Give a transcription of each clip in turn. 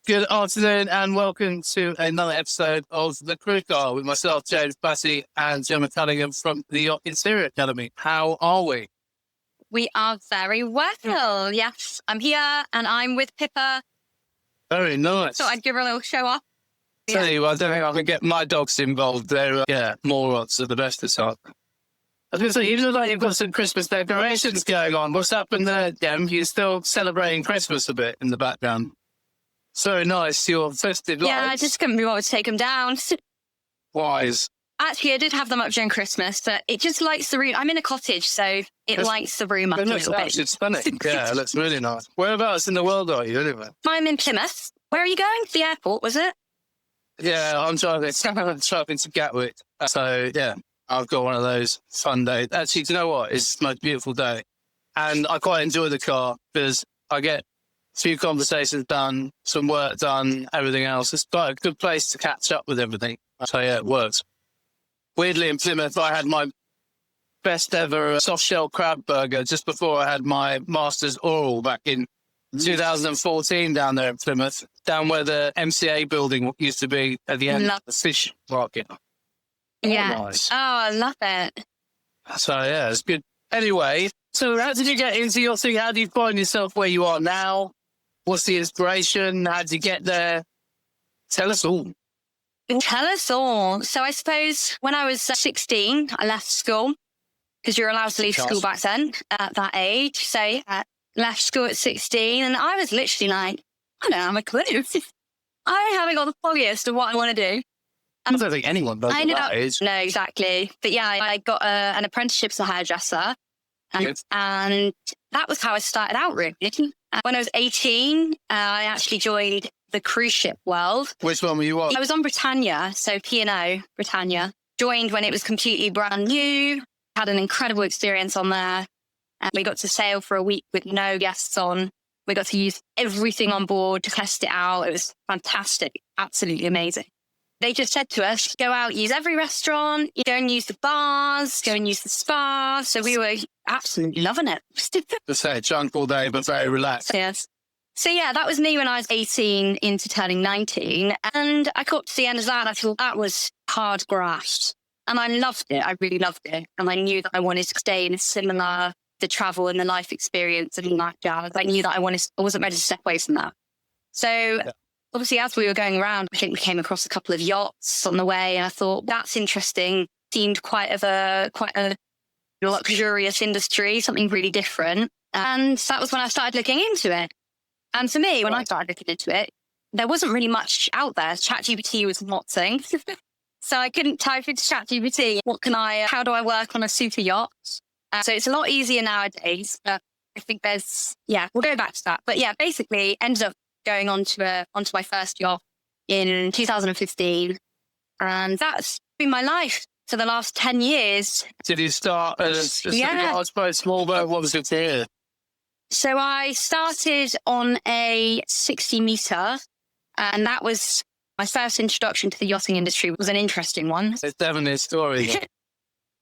Good afternoon and welcome to another episode of The Crew Car with myself, James Battey, and Jemma Cunningham from the Yacht Interior Academy. How are we? We are very well. Yes, I'm here and I'm with Pippa. Very nice. So I'd give her a little show off. Tell you, I don't think I can get my dogs involved. They're morons at the best of times. I was going to say, you look like you've got some Christmas decorations going on. What's happened there, Jem? You're still celebrating Christmas a bit in the background. So nice, your festive lights. Yeah, I just couldn't be bothered to take them down. Wise. Actually, I did have them up during Christmas, but it just lights the room. I'm in a cottage, so it lights the room up a little bit. It's stunning. Yeah, it looks really nice. Whereabouts in the world are you, anyway? I'm in Plymouth. Where are you going? To the airport, was it? Yeah, I'm driving to Gatwick. So, yeah, I've got one of those fun days. Actually, do you know what? It's the most beautiful day. And I quite enjoy the car because I get a few conversations done, some work done, everything else. It's quite a good place to catch up with everything. So, yeah, it works. Weirdly, in Plymouth, I had my best ever soft shell crab burger just before I had my master's oral back in 2014 down there in Plymouth, down where the MCA building used to be at the end of the fish market. Yeah. Nice. Oh, I love it. So, yeah, it's good. Anyway, so how did you get into your thing? How do you find yourself where you are now? What's the inspiration? How did you get there? Tell us all. Tell us all. So I suppose when I was 16, I left school because you're allowed to leave school back then at that age. So yeah, left school at 16 and I was literally like, I don't have a clue. I haven't got the foggiest of what I want to do. I don't think anyone does at that age. No, exactly. But yeah, I got an apprenticeship as a hairdresser. And that was how I started out, really. When I was 18, I actually joined the cruise ship world. Which one were you on? I was on Britannia, so P&O, Britannia. Joined when it was completely brand new. Had an incredible experience on there. And we got to sail for a week with no guests on. We got to use everything on board to test it out. It was fantastic. Absolutely amazing. They just said to us, go out, use every restaurant, go and use the bars, go and use the spa. So we were absolutely loving it. To say junk all day, but very relaxed. Yes. So yeah, that was me when I was 18 into turning 19. And I got to the end of that and I thought that was hard graft. And I loved it. I really loved it. And I knew that I wanted to stay in a similar, the travel and the life experience and that jazz. I knew that I wasn't ready to step away from that. So obviously as we were going around, I think we came across a couple of yachts on the way. And I thought that's interesting. Seemed quite a luxurious industry, something really different. And that was when I started looking into it. And for me, when I started looking into it, there wasn't really much out there. ChatGPT was not thing. So I couldn't type into ChatGPT, how do I work on a super yacht? So it's a lot easier nowadays. But I think we'll go back to that. But yeah, basically ended up going onto my first yacht in 2015. And that's been my life for the last 10 years. Did you start as I suppose small boat? What was it here? So I started on a 60 metre, and that was my first introduction to the yachting industry. It was an interesting one. It's definitely a story.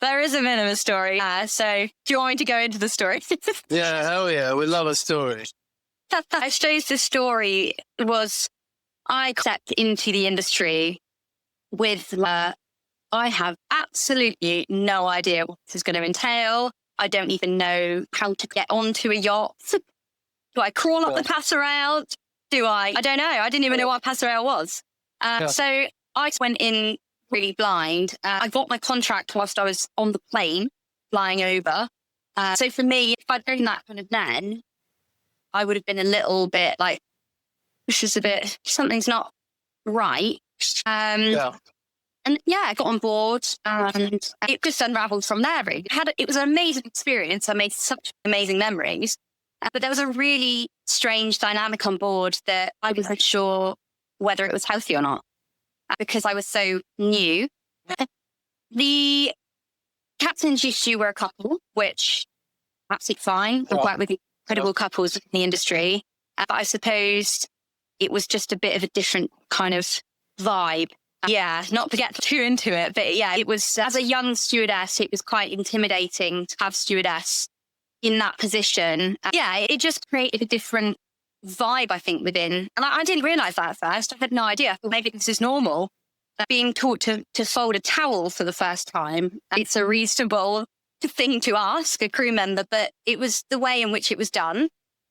There is a bit of a story. So do you want me to go into the story? Yeah, hell yeah. We love a story. I suppose the story was I stepped into the industry with I have absolutely no idea what this is going to entail. I don't even know how to get onto a yacht. Do I crawl up the passerelle? I don't know. I didn't even know what a passerelle was. So I went in really blind. I got my contract whilst I was on the plane flying over. So for me, if I'd done that kind of then, I would have been a little bit like, something's not right. And yeah, I got on board and it just unraveled from there. Really. It was an amazing experience. I made such amazing memories. But there was a really strange dynamic on board that I wasn't sure whether it was healthy or not because I was so new. The captains used to were a couple, which absolutely fine. I've worked with incredible couples in the industry. But I suppose it was just a bit of a different kind of vibe. Yeah, not to get too into it, but yeah, it was, as a young stewardess, it was quite intimidating to have stewardess in that position. Yeah, it just created a different vibe, I think, within. And I didn't realize that at first. I had no idea. I thought maybe this is normal. Being taught to fold a towel for the first time, it's a reasonable thing to ask a crew member, but it was the way in which it was done.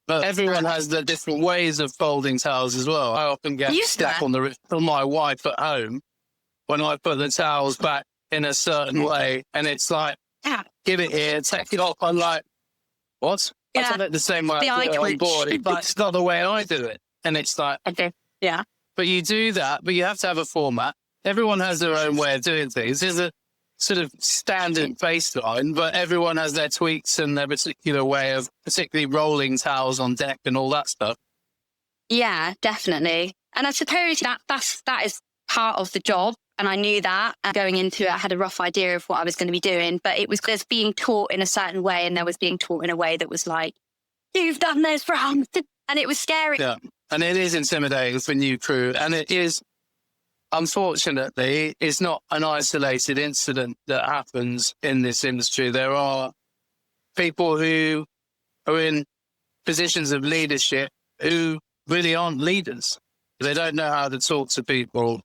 But everyone has the different ways of folding towels as well. I often get stuck on the wrist from my wife at home when I put the towels back in a certain way, and it's like, give it here, take it off. I'm like, what? I done it the same way I do it on board, but it's not the way I do it. And it's like, okay, yeah. But you do that, but you have to have a format. Everyone has their own way of doing things. There's a sort of standard baseline, but everyone has their tweaks and their particular way of particularly rolling towels on deck and all that stuff. Yeah, definitely. And I suppose that is part of the job. And I knew that going into it, I had a rough idea of what I was going to be doing, but it was just being taught in a certain way. And there was being taught in a way that was like, you've done this wrong. And it was scary. Yeah. And it is intimidating for new crew. And it is, unfortunately, it's not an isolated incident that happens in this industry. There are people who are in positions of leadership who really aren't leaders. They don't know how to talk to people.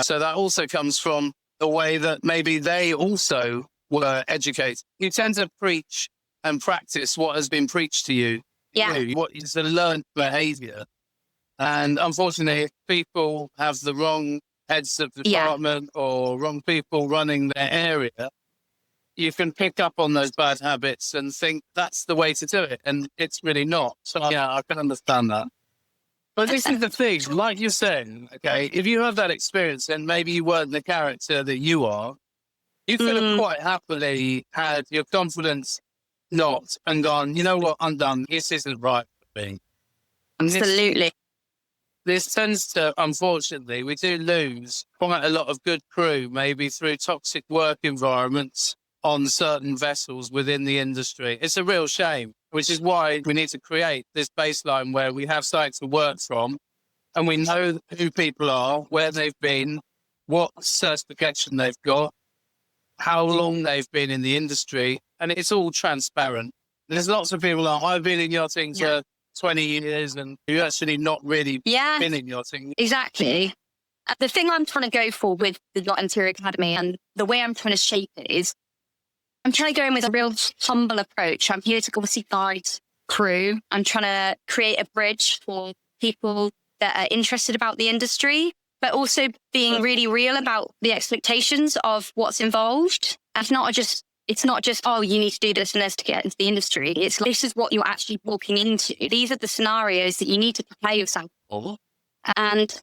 So that also comes from the way that maybe they also were educated. You tend to preach and practice what has been preached to you. Yeah. What is the learned behavior. And unfortunately, if people have the wrong heads of department or wrong people running their area, you can pick up on those bad habits and think that's the way to do it. And it's really not. So yeah, I can understand that. But this is the thing, like you're saying, okay, if you have that experience and maybe you weren't the character that you are, you could have quite happily had your confidence knocked and gone, you know what, I'm done. This isn't right for me. And Absolutely. This tends to, unfortunately, we do lose quite a lot of good crew, maybe through toxic work environments on certain vessels within the industry. It's a real shame, which is why we need to create this baseline where we have something to work from and we know who people are, where they've been, what certification they've got, how long they've been in the industry, and it's all transparent. There's lots of people like, I've been in yachting for 20 years and you've actually not really been in yachting. Exactly. The thing I'm trying to go for with the Yacht Interior Academy and the way I'm trying to shape it is I'm trying to go in with a real humble approach. I'm here to obviously guide crew. I'm trying to create a bridge for people that are interested about the industry, but also being really real about the expectations of what's involved. And it's not just, oh, you need to do this and this to get into the industry. It's like, this is what you're actually walking into. These are the scenarios that you need to prepare yourself for. And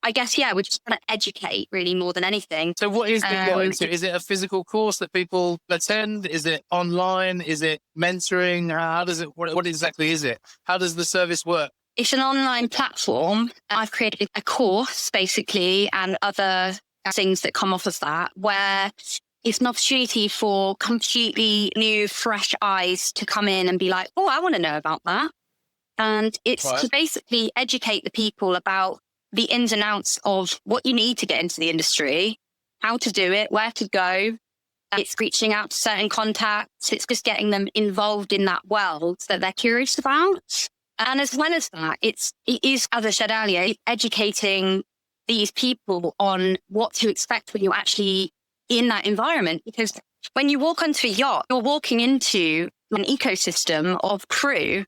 I guess, we're just trying to educate really more than anything. So what is the Yacht Interior? Is it a physical course that people attend? Is it online? Is it mentoring? How does it, what exactly is it? How does the service work? It's an online platform. I've created a course basically and other things that come off of that where it's an opportunity for completely new, fresh eyes to come in and be like, oh, I want to know about that. And it's to basically educate the people about the ins and outs of what you need to get into the industry, how to do it, where to go. It's reaching out to certain contacts. It's just getting them involved in that world that they're curious about. And as well as that, it is, as I said earlier, educating these people on what to expect when you're actually in that environment. Because when you walk onto a yacht, you're walking into an ecosystem of crew.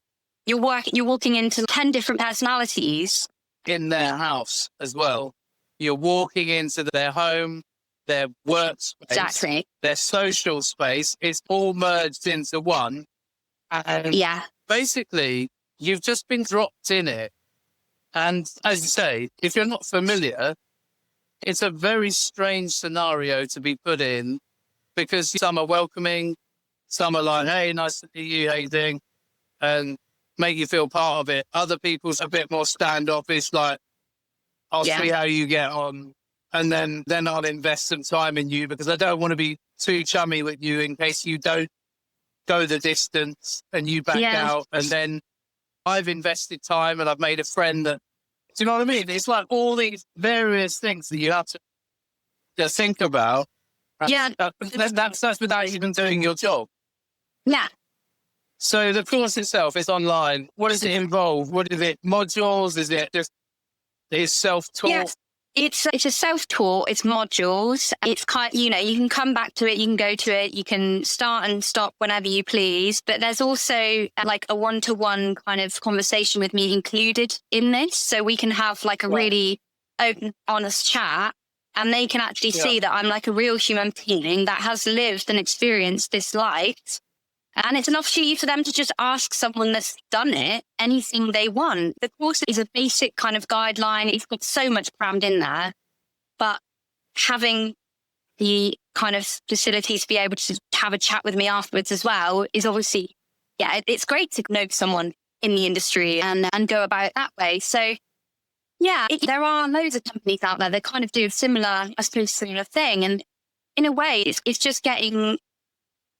You're walking into 10 different personalities. In their house as well. You're walking into their home, their workspace, their social space. It's all merged into one. And basically, you've just been dropped in it. And as you say, if you're not familiar, it's a very strange scenario to be put in because some are welcoming, some are like, hey, nice to meet you, how you doing? And make you feel part of it. Other people's a bit more standoffish, like, I'll see how you get on. And then I'll invest some time in you because I don't want to be too chummy with you in case you don't go the distance and you back out. And then I've invested time and I've made a friend that, do you know what I mean? It's like all these various things that you have to think about. That's without even doing your job. Yeah. So the course itself is online. What does it involve? What is it? Modules? Is it just is self-taught? Yes. It's a self-taught, it's modules. It's kind, you can come back to it, you can go to it, you can start and stop whenever you please. But there's also like a one-to-one kind of conversation with me included in this. So we can have like a really open, honest chat, and they can actually see that I'm like a real human being that has lived and experienced this life. And it's an opportunity for them to just ask someone that's done it anything they want. The course is a basic kind of guideline. It's got so much crammed in there. But having the kind of facility to be able to have a chat with me afterwards as well is obviously, it's great to know someone in the industry and go about it that way. So, there are loads of companies out there that kind of do a similar thing. And in a way, it's just getting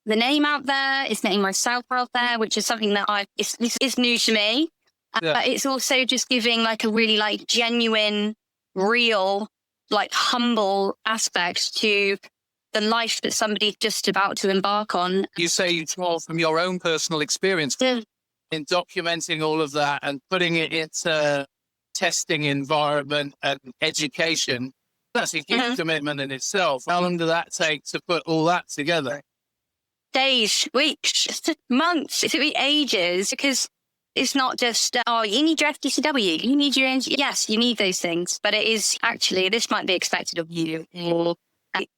the name out there, it's getting myself out there, which is something that is new to me. But it's also just giving like a really like genuine, real, like humble aspect to the life that somebody's just about to embark on. You say you draw from your own personal experience in documenting all of that and putting it into testing environment and education. That's a huge commitment in itself. How long did that take to put all that together? Days, weeks, months. It took me ages because it's not just, you need your FDCW, you need your NG. Yes, you need those things, but it is actually, this might be expected of you.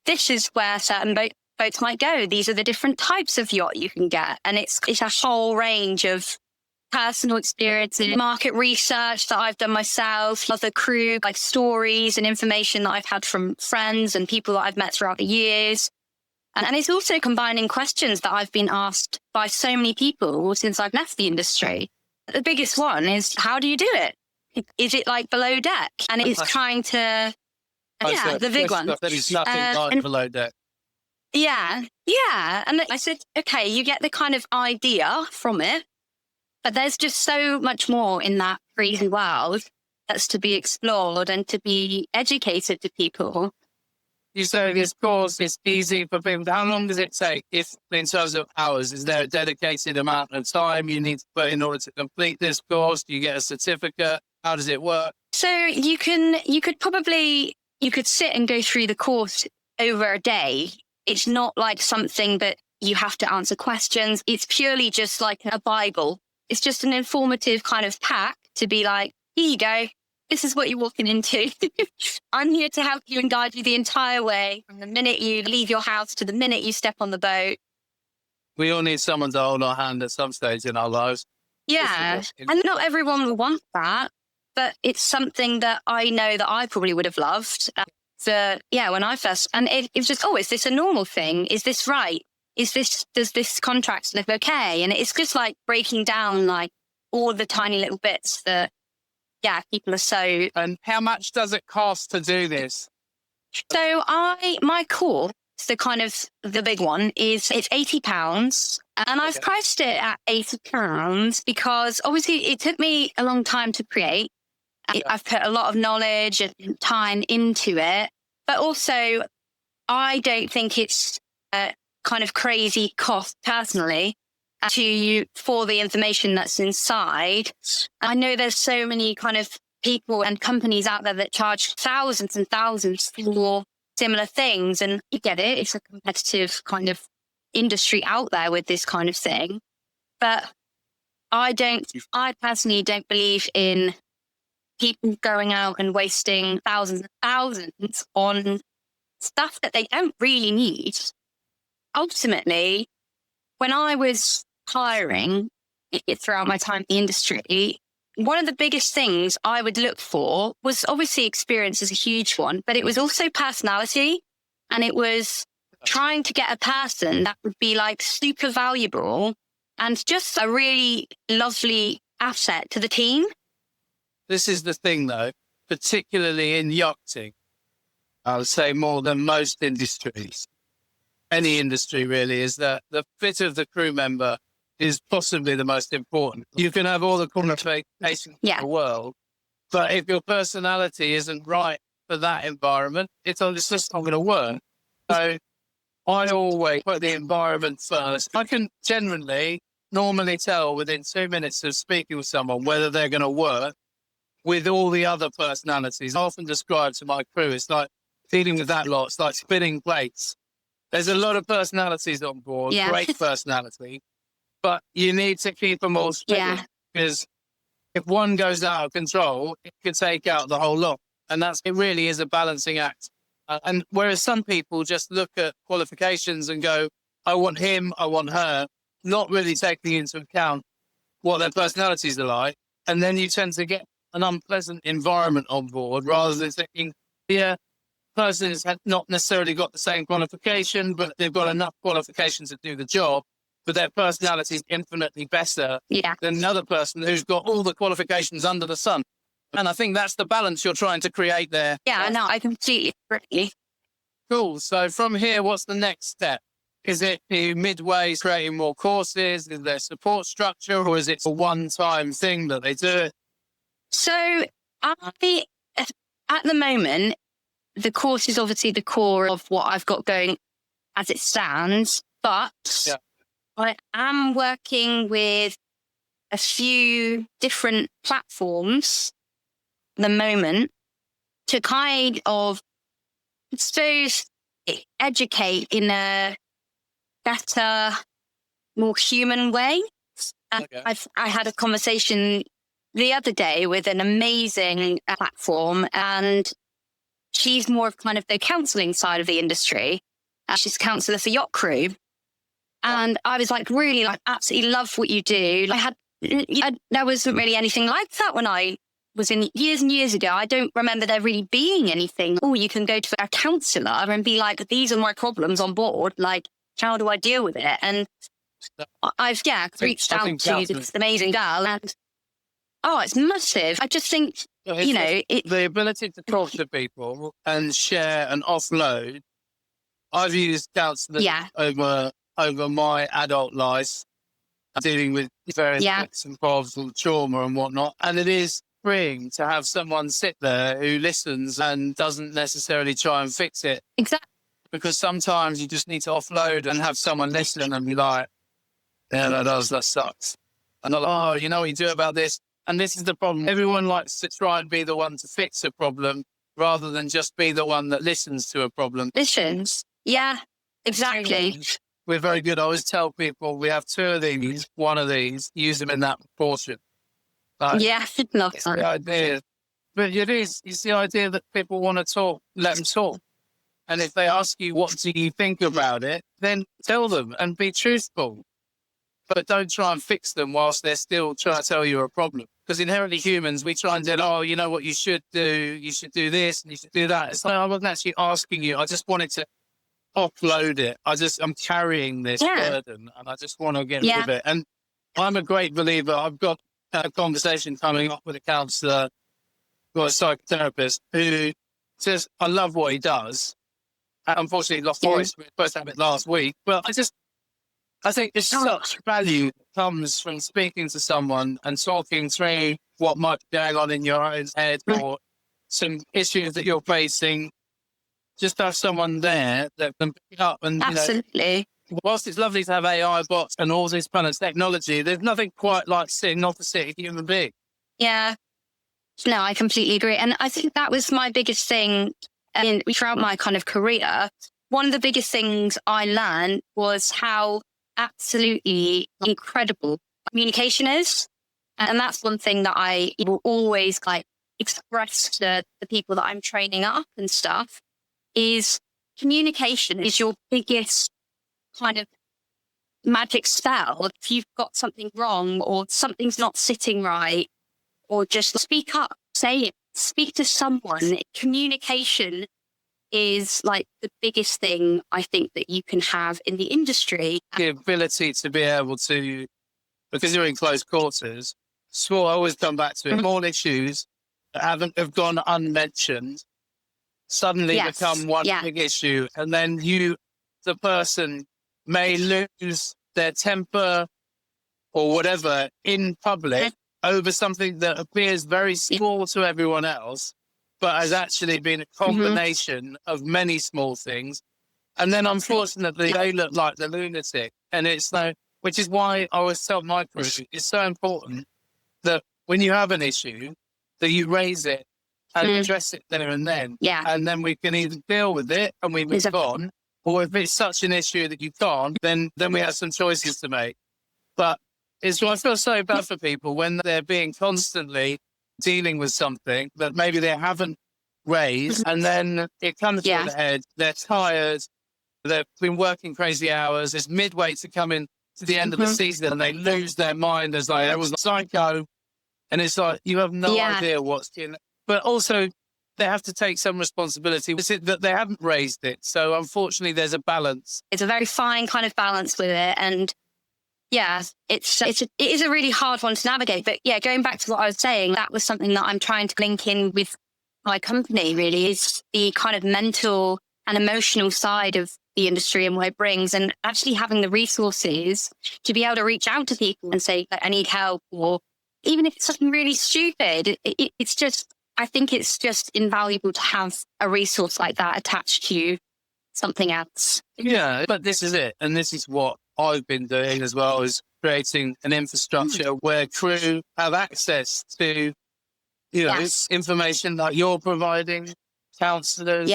This is where certain boats might go. These are the different types of yacht you can get. And it's a whole range of personal experiences, market research that I've done myself, other crew, like stories and information that I've had from friends and people that I've met throughout the years. And it's also combining questions that I've been asked by so many people since I've left the industry. The biggest one is, how do you do it? Is it like below deck? And it's trying to, the big one. That is nothing like below deck. Yeah. And I said, okay, you get the kind of idea from it, but there's just so much more in that crazy world that's to be explored and to be educated to people. You say this course is easy for people. How long does it take? If in terms of hours, is there a dedicated amount of time you need to put in order to complete this course? Do you get a certificate? How does it work? So you could sit and go through the course over a day. It's not like something that you have to answer questions. It's purely just like a Bible. It's just an informative kind of pack to be like, here you go. This is what you're walking into. I'm here to help you and guide you the entire way from the minute you leave your house to the minute you step on the boat. We all need someone to hold our hand at some stage in our lives. Yeah. And not everyone will want that, but it's something that I know that I probably would have loved. When I first, and it was just, is this a normal thing? Is this right? Does this contract look okay? And it's just like breaking down like all the tiny little bits that, people are so. And how much does it cost to do this? So my course, the big one it's £80, and I've priced it at £80 because obviously it took me a long time to create. I've put a lot of knowledge and time into it, but also I don't think it's a kind of crazy cost personally for the information that's inside. I know there's so many kind of people and companies out there that charge thousands and thousands for similar things. And you get it. It's a competitive kind of industry out there with this kind of thing. But I personally don't believe in people going out and wasting thousands and thousands on stuff that they don't really need. Ultimately, when I was hiring throughout my time in the industry, one of the biggest things I would look for was obviously experience is a huge one, but it was also personality. And it was trying to get a person that would be like super valuable and just a really lovely asset to the team. This is the thing though, particularly in yachting, I would say more than most industries, any industry really, is that the fit of the crew member is possibly the most important. You can have all the qualifications in the world, but if your personality isn't right for that environment, it's just not going to work. So I always put the environment first. I can generally normally tell within 2 minutes of speaking with someone whether they're going to work with all the other personalities. I often describe to my crew, it's like dealing with that lot. It's like spinning plates. There's a lot of personalities on board, Yeah. great personality, but you need to keep them all spinning because if one goes out of control, it could take out the whole lot. And it really is a balancing act. And whereas some people just look at qualifications and go, I want him, I want her, not really taking into account what their personalities are like. And then you tend to get an unpleasant environment on board rather than thinking, yeah, persons have not necessarily got the same qualification, but they've got enough qualifications to do the job, but their personality is infinitely better than another person who's got all the qualifications under the sun. And I think that's the balance you're trying to create there. Yeah, no, I completely agree. Cool. So from here, what's the next step? Is it midway creating more courses? Is there support structure, or is it a one-time thing that they do it? So at the moment, the course is obviously the core of what I've got going as it stands, but I am working with a few different platforms at the moment to kind of, I suppose, educate in a better, more human way. I had a conversation the other day with an amazing platform, and she's more of kind of the counselling side of the industry. She's a counsellor for yacht crew. And I was like, really, like, absolutely love what you do. Like, there wasn't really anything like that when I was in years and years ago. I don't remember there really being anything. Oh, you can go to a counsellor and be like, these are my problems on board. Like, how do I deal with it? And I've reached out to this amazing girl, and it's massive. I just think, the ability to talk to people and share and offload. I've used counselling over my adult life, dealing with various bits and bobs of trauma and whatnot. And it is freeing to have someone sit there who listens and doesn't necessarily try and fix it. Exactly. Because sometimes you just need to offload and have someone listen and be like, yeah, that sucks. And they're like, oh, you know what you do about this? And this is the problem. Everyone likes to try and be the one to fix a problem rather than just be the one that listens to a problem. Listens. Yeah, exactly. We're very good. I always tell people we have two of these, one of these, use them in that proportion. Love that. The idea. But it's the idea that people want to talk, let them talk. And if they ask you, what do you think about it? Then tell them and be truthful. But don't try and fix them whilst they're still trying to tell you a problem. Because inherently humans, we try and say, oh, you know what you should do? You should do this and you should do that. It's like, I wasn't actually asking you. I just wanted to offload it. I'm carrying this burden and I just want to get rid of it. And I'm a great believer. I've got a conversation coming up with a counsellor or a psychotherapist who says, I love what he does. Unfortunately, he lost voice. We were supposed to have it last week. But I think there's such value that comes from speaking to someone and talking through what might be going on in your own head or some issues that you're facing. Just have someone there that can pick up and, absolutely. Whilst it's lovely to have AI bots and all this kind of technology, there's nothing quite like sitting opposite a human being. Yeah. No, I completely agree. And I think that was my biggest thing throughout my kind of career. One of the biggest things I learned was how absolutely incredible communication is. And that's one thing that I will always express to the people that I'm training up and stuff, is communication is your biggest kind of magic spell. If you've got something wrong or something's not sitting right, or just speak up, say it, speak to someone. Communication is like the biggest thing I think that you can have in the industry. The ability to be able to, because you're in close quarters, I always come back to it, small issues that have gone unmentioned suddenly become one big issue. And then the person may lose their temper or whatever in public over something that appears very small to everyone else, but has actually been a combination of many small things. And then unfortunately, they look like the lunatic. And it's like, which is why I always tell my crew, it's so important that when you have an issue, that you raise it and address it there and then. Yeah. And then we can either deal with it and we move on, or if it's such an issue that you can't, then we have some choices to make. But I feel so bad for people when they're being constantly dealing with something that maybe they haven't raised, and then it comes to their head, they're tired, they've been working crazy hours, it's midway to coming to the end of the season, and they lose their mind as like, it was psycho. And it's like, you have no idea what's in it. But also, they have to take some responsibility. It's that they haven't raised it. So unfortunately, there's a balance. It's a very fine kind of balance with it. And yeah, it is a really hard one to navigate. But yeah, going back to what I was saying, that was something that I'm trying to link in with my company, really, is the kind of mental and emotional side of the industry and what it brings, and actually having the resources to be able to reach out to people and say, like, I need help, or even if it's something really stupid, it's just, I think it's just invaluable to have a resource like that attached to something else. Yeah, but this is it. And this is what I've been doing as well, is creating an infrastructure where crew have access to, information that you're providing, counsellors,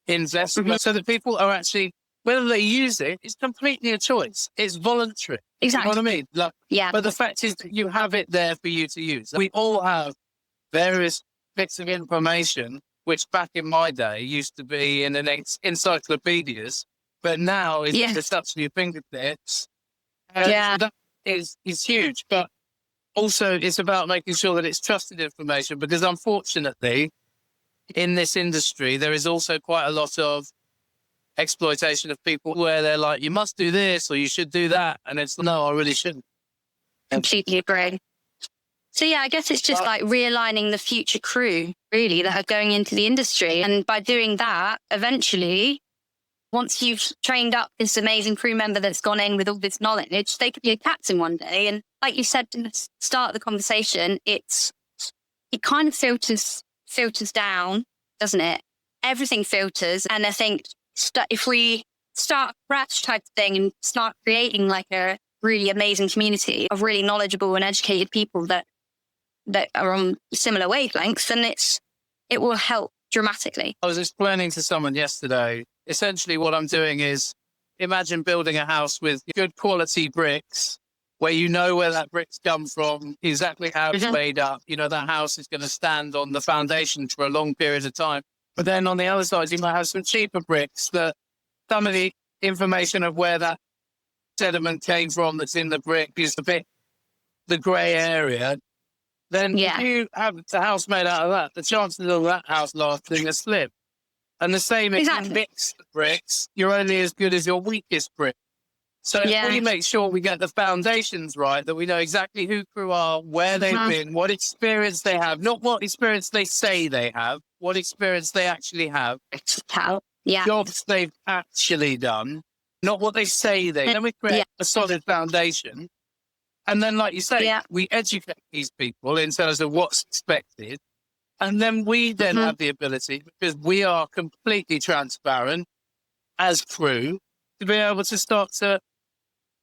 investment, so that people are actually, whether they use it, it's completely a choice. It's voluntary. Exactly. You know what I mean? Like, but the fact is that you have it there for you to use. We all have various bits of information, which back in my day used to be in encyclopedias, but now it's just up to your fingertips. That is huge. But also it's about making sure that it's trusted information, because unfortunately in this industry, there is also quite a lot of exploitation of people where they're like, you must do this or you should do that. And it's, no, I really shouldn't. Completely agree. So yeah, I guess it's just like realigning the future crew, really, that are going into the industry. And by doing that, eventually, once you've trained up this amazing crew member that's gone in with all this knowledge, they could be a captain one day. And like you said in the start of the conversation, it kind of filters down, doesn't it? Everything filters. And I think if we start scratch type of thing and start creating like a really amazing community of really knowledgeable and educated people that are on similar wavelengths, then it will help dramatically. I was explaining to someone yesterday, essentially what I'm doing is, imagine building a house with good quality bricks, where you know where that brick's come from, exactly how it's made up. You know, that house is going to stand on the foundation for a long period of time. But then on the other side, you might have some cheaper bricks that some of the information of where that sediment came from that's in the brick is a bit the grey area. Then if you have the house made out of that, the chances of that house lasting are slim. And the same if you mix the bricks, you're only as good as your weakest brick. So if we make sure we get the foundations right, that we know exactly who crew are, where they've been, what experience they have, not what experience they say they have, what experience they actually have, jobs they've actually done, not what they say they. Then we create a solid foundation. And then, like you say, we educate these people in terms of what's expected. And then we then have the ability, because we are completely transparent as crew, to be able to start to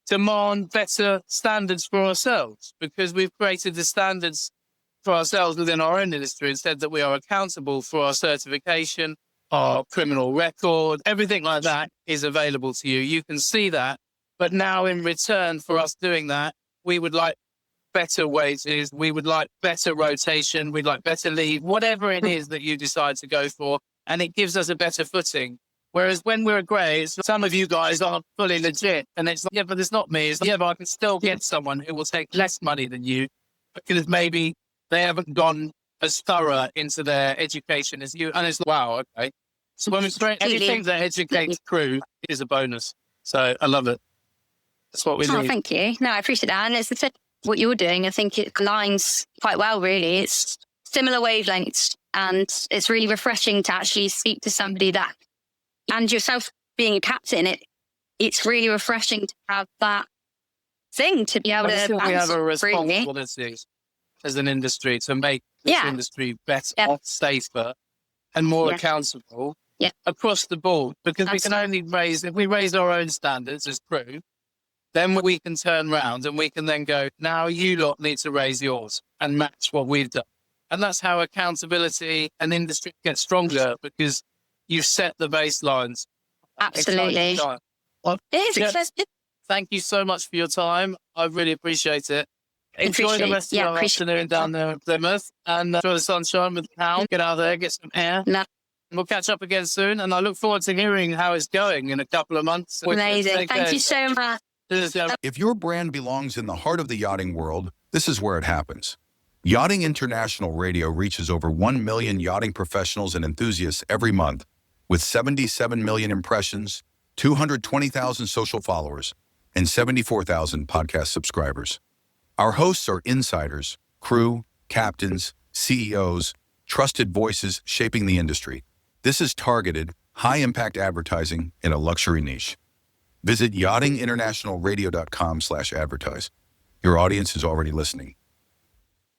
demand better standards for ourselves, because we've created the standards for ourselves within our own industry, and said that we are accountable for our certification, our criminal record, everything like that is available to you. You can see that. But now in return for us doing that, we would like better wages, we would like better rotation, we'd like better leave, whatever it is that you decide to go for. And it gives us a better footing. Whereas when we're a grey, some of you guys aren't fully legit. And it's like, yeah, but it's not me. It's like, yeah, but I can still get someone who will take less money than you, because maybe they haven't gone as thorough into their education as you. And it's like, wow, okay. So when we create anything that educates crew is a bonus. So I love it. That's what we do. Oh, thank you. No, I appreciate that. And it's what you're doing. I think it aligns quite well, really. It's similar wavelengths. And it's really refreshing to actually speak to somebody that, and yourself being a captain, it's really refreshing to have that thing to be able to. We have a responsibility as an industry to make this industry better, safer, and more accountable across the board. Because we can only if we raise our own standards as crew, then we can turn around and we can then go, now you lot need to raise yours and match what we've done. And that's how accountability and industry gets stronger, because you've set the baselines. Absolutely. Well, It is. thank you so much for your time. I really appreciate it. Enjoy the rest of your afternoon down there in Plymouth, and enjoy the sunshine with the pound. Get out there, get some air. We'll catch up again soon, and I look forward to hearing how it's going in a couple of months. Amazing. Thank you so much. If your brand belongs in the heart of the yachting world, this is where it happens. Yachting International Radio reaches over 1 million yachting professionals and enthusiasts every month, with 77 million impressions, 220,000 social followers, and 74,000 podcast subscribers. Our hosts are insiders, crew, captains, CEOs, trusted voices shaping the industry. This is targeted, high-impact advertising in a luxury niche. Visit yachtinginternationalradio.com/advertise. Your audience is already listening.